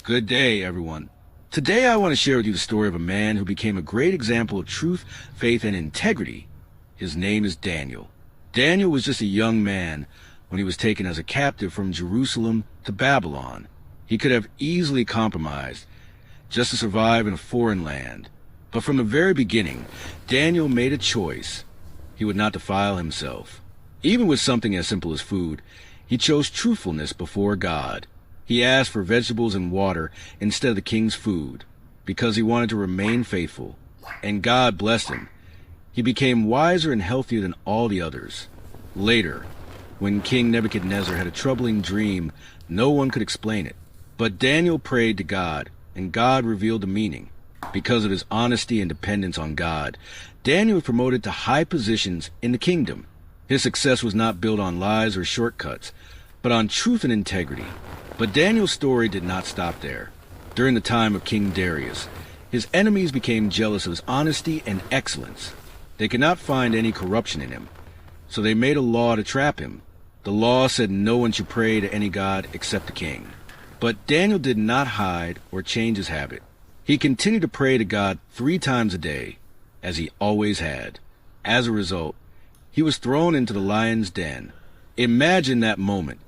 Good day, everyone. Today I want to share with you the story of a man who became a great example of truth, faith, and integrity. His name is Daniel. Daniel was just a young man when he was taken as a captive from Jerusalem to Babylon. He could have easily compromised just to survive in a foreign land. But from the very beginning, Daniel made a choice. He would not defile himself. Even with something as simple as food, he chose truthfulness before God. He asked for vegetables and water instead of the king's food because he wanted to remain faithful, and God blessed him. He became wiser and healthier than all the others. Later, when King Nebuchadnezzar had a troubling dream, no one could explain it. But Daniel prayed to God, and God revealed the meaning. Because of his honesty and dependence on God, Daniel was promoted to high positions in the kingdom. His success was not built on lies or shortcuts, but on truth and integrity. But Daniel's story did not stop there. During the time of King Darius, his enemies became jealous of his honesty and excellence. They could not find any corruption in him, so they made a law to trap him. The law said no one should pray to any god except the king. But Daniel did not hide or change his habit. He continued to pray to God 3 times a day, as he always had. As a result, he was thrown into the lion's den. Imagine that moment.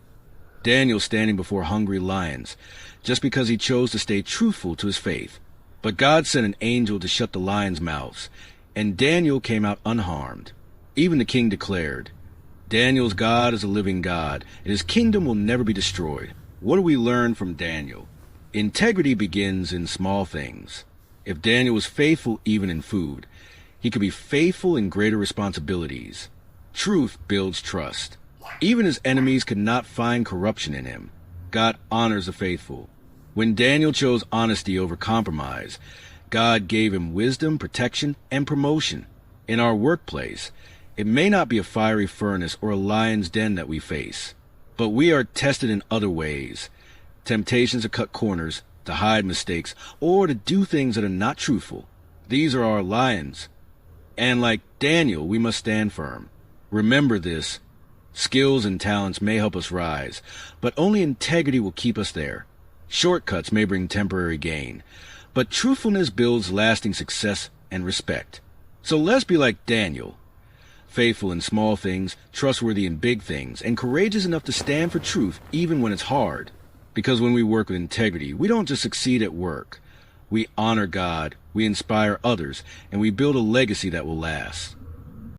Daniel standing before hungry lions, just because he chose to stay truthful to his faith. But God sent an angel to shut the lions' mouths, and Daniel came out unharmed. Even the king declared, "Daniel's God is a living God, and his kingdom will never be destroyed." What do we learn from Daniel? Integrity begins in small things. If Daniel was faithful even in food, he could be faithful in greater responsibilities. Truth builds trust. Even his enemies could not find corruption in him. God honors the faithful. When Daniel chose honesty over compromise, God gave him wisdom, protection, and promotion. In our workplace, it may not be a fiery furnace or a lion's den that we face, but we are tested in other ways. Temptations to cut corners, to hide mistakes, or to do things that are not truthful. These are our lions. And like Daniel, we must stand firm. Remember this. Skills and talents may help us rise, but only integrity will keep us there. Shortcuts may bring temporary gain, but truthfulness builds lasting success and respect. So let's be like Daniel, faithful in small things, trustworthy in big things, and courageous enough to stand for truth even when it's hard. Because when we work with integrity, we don't just succeed at work. We honor God, we inspire others, and we build a legacy that will last.